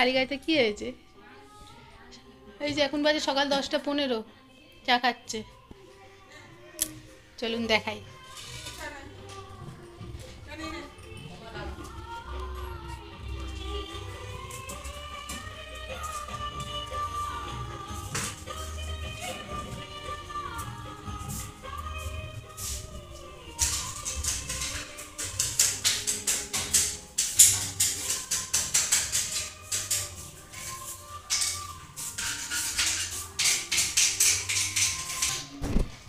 খালি গাড়িতে কি হয়েছে? এই যে এখন বাজে সকাল 10টা 15, চা খাচ্ছে। চলুন দেখাই।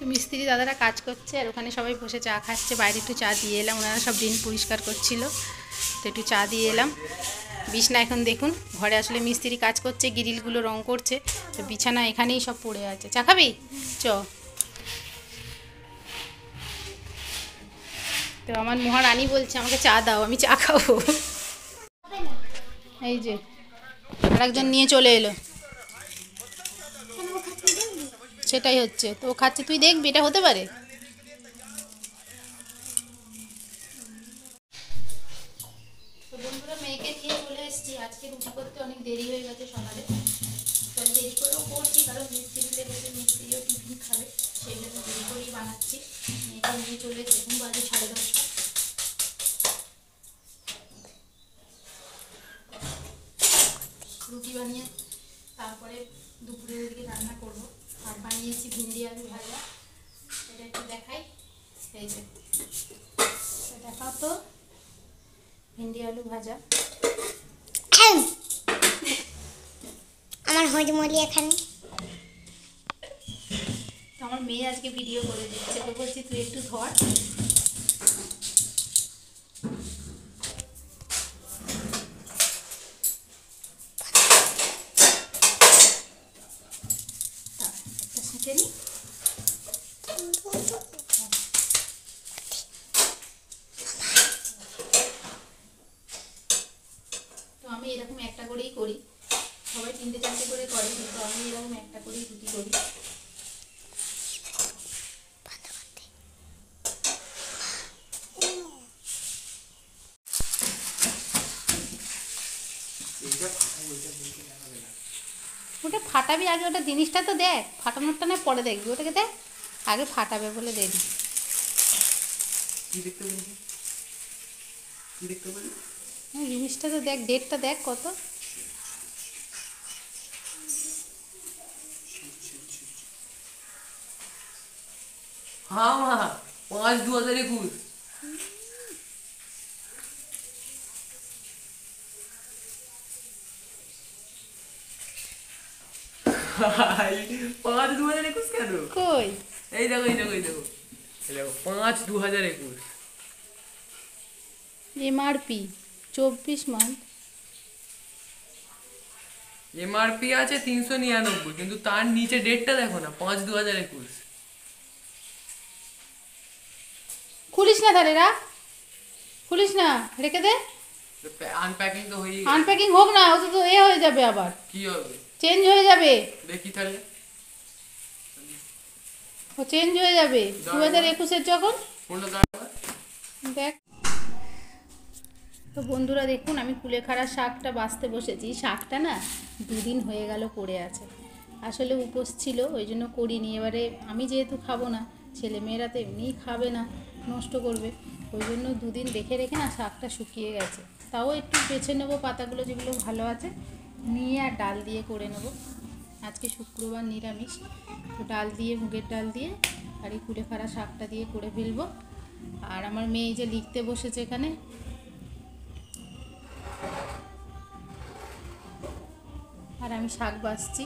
তো মিস্ত্রি দাদারা কাজ করছে আর ওখানে সবাই বসে চা খাচ্ছে। বাইরে একটু চা দিয়ে এলাম, ওনারা সব ড্রেন পরিষ্কার করছিল, তো একটু চা দিয়ে এলাম। বিছনা এখন দেখুন, ঘরে আসলে মিস্ত্রি কাজ করছে, গ্রিলগুলো রং করছে, তো বিছানা এখানেই সব পড়ে আছে। চা খাবি? চ। তো আমার মহারানী বলছে আমাকে চা দাও, আমি চা খাবো। এই যে আরেকজন নিয়ে চলে এলো, সেটাই হচ্ছে। তো ও খাচ্ছে, তুই দেখবি এটা হতে পারে। তো বন্ধুরা, মেয়েকে নিয়ে চলে এসেছি। আজকে রুটি করতে অনেক দেরি হয়ে গেছে সকালে, তো দেরি করেও করছি কারণ মিস্ত্রি লেগেছে, মিস্ত্রিও টিফিন খাবে, সেই জন্য দেরি করেই বানাচ্ছি। মেয়েকে নিয়ে চলে এসে এখন বাজে 10:30। রুটি বানিয়ে তারপরে দুপুরের দিকে রান্না করব। আর বানিয়েছি ভিন্ডি আলু ভাজা, এটা একটু দেখাই। এই যে দেখাও তো, ভিন্ডি আলু ভাজা। আমার হজমলি এখানে। তো আমার মেয়ে আজকে ভিডিও করে দিচ্ছে, তো বলছি তুই একটু ধর। একটা শিখে নি। তো আমি এরকম একটা করেই করি, সবাই 3-4টে করে করে, কিন্তু আমি এরকম একটা করেই রুটি করি। ওটা ফাটাবি আগে, ওটা জিনিসটা তো দেখ, ফাটানোরটা না পরে দেখবি, ওটাকে দেখ আগে ফাটাবে বলে রেডি। জিনিসটা তো দেখ, ডেটটা দেখ কত। हाँ हाँ 5/2021। 5/2021 কেন? কই এই দেখো এই দেখো এই দেখো এই দেখো 5/2021। MRP 24 month. এমআরপি আছে 399, কিন্তু তার নিচে ডেটটা দেখো না, 5/2021। খুলিস না তাহলে, রাখ, খুলিস না, রেখে দে। আনপ্যাকিং তো হয়ে আনপ্যাকিং হোক না, ও তো এ হয়ে যাবে, আবার কি হবে চেঞ্জ হয়ে যাবে। দেখি তাহলে। ও চেঞ্জ হয়ে যাবে 2021-এর যখন। কোনটা দাঁড়াবে দেখ। তো বন্ধুরা দেখুন, আমি কুলেখাড়া শাকটা বাছতে বসেছি। শাকটা না 2 দিন হয়ে গেল পড়ে আছে, আসলে উপোস ছিল ওই জন্য করিনি। এবারে আমি যেহেতু খাবো না, ছেলে মেয়েরা তো এমনিই খাবে না, নষ্ট করবে, ওই জন্য 2 দিন রেখে রেখে না শাকটা শুকিয়ে গেছে। তাও একটু বেছে নেবো পাতাগুলো যেগুলো ভালো আছে, নিয়ে আর ডাল দিয়ে করে নেব। আজকে শুক্রবার নিরামিষ, তো ডাল দিয়ে, মুগের ডাল দিয়ে আর এই কুলেখাড়া শাকটা দিয়ে করে ফেলবো। আর আমার মেয়ে যে লিখতে বসেছে এখানে, আর আমি শাক বাছছি।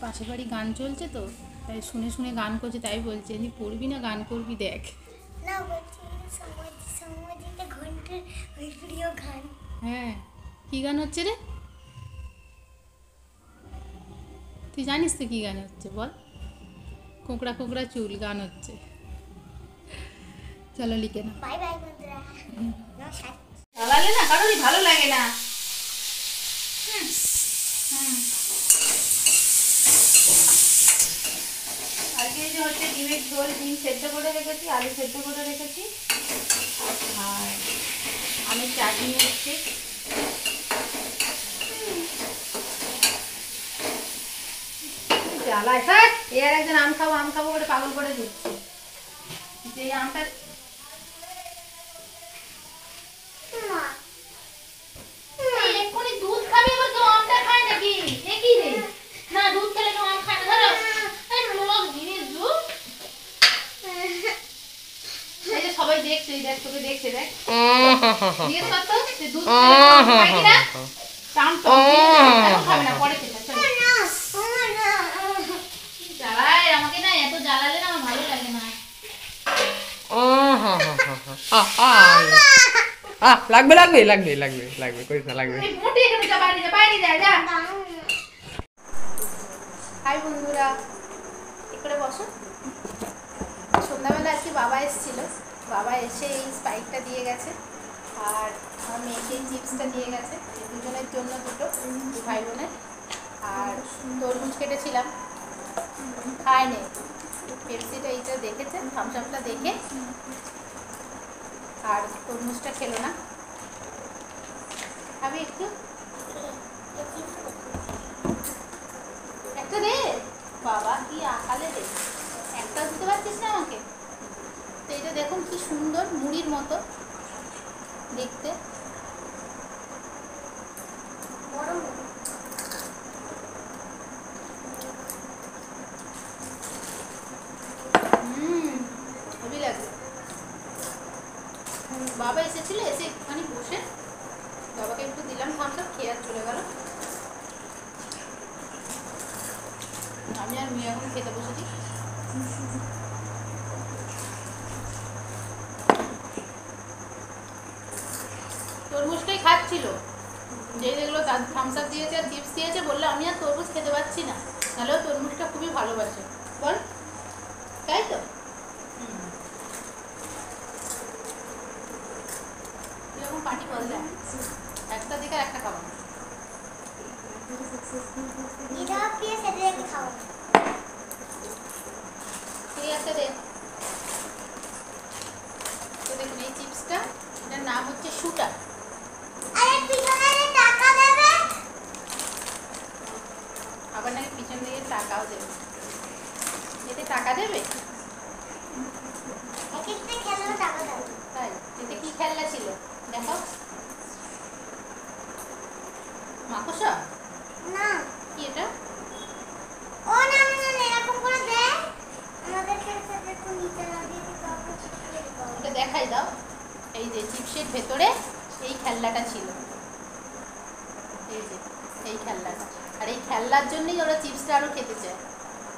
পাশের বাড়ি গান চলছে, তো তাই শুনে শুনে গান করছে, তাই বলছে তুই পড়বি না গান করবি, দেখ। না বলছি সমাজিতে ঘন্টার ওই প্রিয় গান। হ্যাঁ, কী গান হচ্ছে রে? তুই জানিস তো কী গান হচ্ছে, বল। কোঁকড়া কোঁকড়া চুল গান হচ্ছে। চলো লিখে না। বাই বাই বন্ধুরা। নমস্কার। চালালে না কারোরই ভালো লাগে না। আজকে যে হচ্ছে ডিমের ঝোল, ডিম সেদ্ধ করে রেখেছি, আলু সেদ্ধ করে রেখেছি, আর আমের চাটনি হচ্ছে। জ্বালায় থাক, এর একজন আম খাবো করে পাগল করে দিচ্ছে। যে আমটা এক্ষুনি দুধ খাবি আবার কেউ আমটা খায় নাকি? এ কি রে? না, দুধ খেলে কেউ আম খায় না। ধরো লোক জিনিস দুধ। এই যে সবাই দেখছে, এই দেখ তোকে দেখছে, দেখ জিজ্ঞেস করতো যে দুধ খেলে কেউ আম খায় কিনা। আম টক এখন খাবে না, পরে খেতে। জ্বালায় আমাকে না, এত জ্বালালে না আমার ভালো লাগে না। লাগবে লাগবে লাগবে লাগবে লাগবে করিস না, লাগবে। হাই বন্ধুরা, করে বসো। সন্ধ্যাবেলা আজকে বাবা এসেছিল, বাবা এসে এই স্পাইকটা দিয়ে গেছে আর আমার মেয়েকে এই চিপসটা দিয়ে গেছে, দুজনের জন্য দুটো, দু ভাই বোনের। আর তরমুজ কেটেছিলাম, খায়নি। পেপসিটা এইটা দেখেছে, থামস আপটা দেখে, আর তরমুজটা খেলো না। খাবি একটু? একটা দে বাবা, কি আকালে দে, একটা দিতে পারছিস না আমাকে? তো এটা দেখুন কি সুন্দর, মুড়ির মতো দেখতে। খুবই লাগে। বাবা এসেছিল, এসে একটুখানি বসে বাবাকে একটু দিলাম থামস আপ, খেয়ে আর চলে গেল। আমি আর মেয়ে এখন খেতে বসেছি। তরমুজটাই খাচ্ছিল, যেই দেখলো থামস আপ দিয়েছে আর চিপস দিয়েছে, বললো আমি আর তরমুজ খেতে পারছি না, নাহলেও তরমুজটা খুবই ভালোবাসে। বল, তাই তো? এরকম পার্টি বল দেয়, একটা দিকে একটা খাবো। ঠিক আছে দে। তো দেখুন এই চিপসটা, এটার নাম হচ্ছে শুটার। আবার নাকি পিছন দিকে টাকাও দেবে, এতে টাকা দেবে? তাই? এতে কি খেলনা ছিল দেখো? মাকড়সা না, কি এটা? ও না না না, এরকম করে দে, আমাদের খেলতে দেখো নিচে লাগিয়ে দিতে হবে। ওটা দেখাই দাও। এই যে চিপসের ভেতরে এই খেলনাটা ছিল, এই যে এই খেলনাটা। আর এই খেলনার জন্যই ওরা চিপসটা আরো খেতে চায়,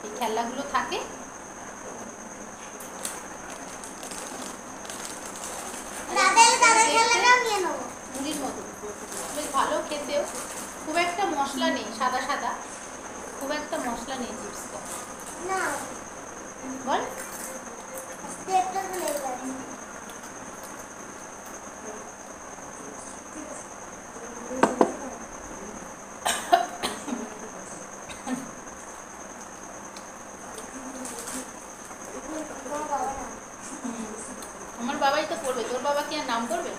এই খেলনাগুলো থাকে। মুড়ির মতো বেশ ভালো খেতেও, খুব একটা মশলা নেই, সাদা সাদা, খুব একটা মশলা নেই চিপসটা। না বল, আমার বাবাই তো করবে, তোর বাবা কি আর নাম করবে?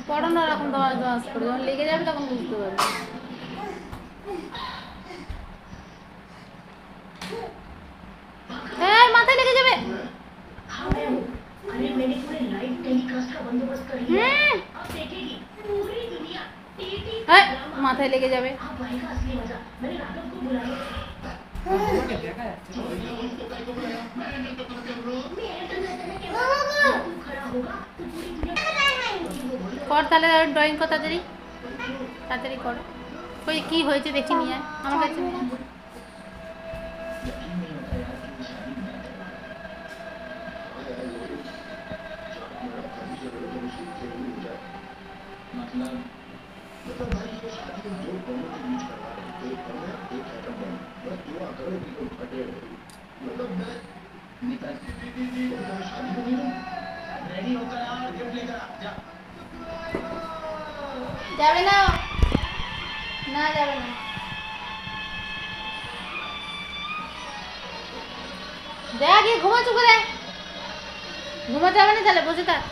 পড়ো না এরকম দশ দশ করে, যখন লেগে যাবে তখন বুঝতে পারবে। হ্যাঁ, মাথায় লেগে যাবে। মাথায় লেগে যাবে। কর তাহলে ড্রয়িং কর, তাড়াতাড়ি তাড়াতাড়ি কর। ওই কি হয়েছে দেখি নিয়ে আয় আমার কাছে। যাবে না। না যাবে না। দেখ গিয়ে ঘুমা, চুপ করে ঘুমাতে হবে না, তাহলে বসে থাক।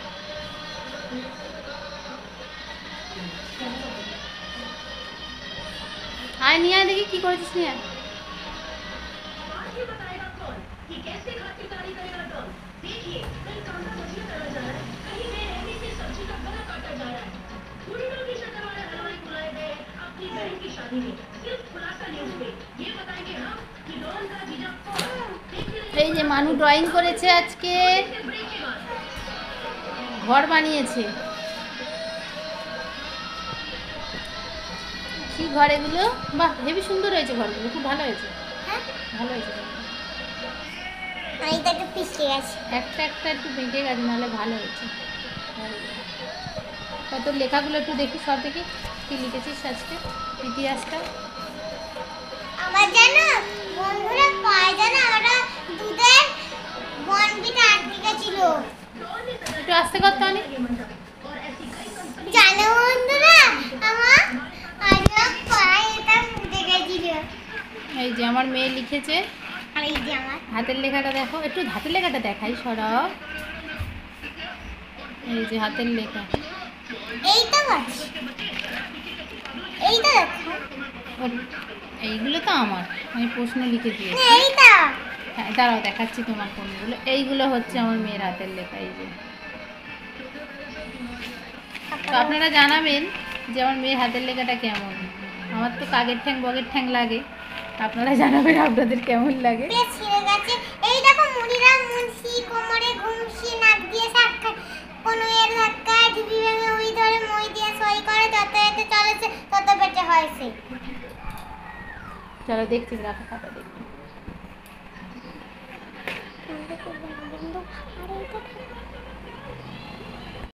আয় নিয়ে আয়, দেখি কি করেছিস, নিয়ে আয়। এই যে মানু ড্রয়িং করেছে আজকে, ঘর বানিয়েছে। কি ঘর এগুলো? বাহ, হেবি সুন্দর হয়েছে ঘরগুলো, খুব ভালো হয়েছে, হ্যাঁ ভালো হয়েছে ঘরগুলো। আমি তো একটু পিছিয়ে গেছি। একটা একটা একটু বেঁকে গেছে, নাহলে ভালো হয়েছে। তা তোর লেখাগুলো একটু দেখি, সব দেখি কি লিখেছিস আজকে, ইতিহাসটা। আবার জানো বন্ধুরা পায় জানো আমরা দুধের বনবিটা আটকে ছিল। একটু আস্তে করতে অনেক। জানো বন্ধুরা আমার আজ পায় এটা ফুটে গেছিল। এই যে আমার মেয়ে লিখেছে, আর এই যে আমার হাতের লেখাটা দেখো, একটু হাতের লেখাটা দেখাই, সরব। এই যে হাতের লেখা, এইটা বাস এইটা দেখো এইগুলো তো আমার, আমি প্রশ্ন লিখে দিয়েছি। না, এইটা হ্যাঁ দাঁড়াও, দেখাচ্ছি তোমার কোনগুলো। এইগুলো হচ্ছে আমার মেয়ের হাতের লেখা। এই যে, তো আপনারা জানাবেন যে আমার মেয়ের হাতের লেখাটা কেমন। আমার তো কাকের ঠ্যাং বগের ঠ্যাং লাগে, আপনারা জানাবেন আপনাদের কেমন লাগে। পেট ছিঁড়ে গেছে। এই দেখো মুনিরাম মুন্সি কোমরে ঘুমসি নাক দিয়ে সাক্ষাৎ কোনো এর ধাক্কায় ঢুকি ভেঙে উই ধরে মই দিয়ে সই করে যত এতে চলেছে তত পেটে হয়েছে। চলো দেখছি, রাখো খাতা দেখি।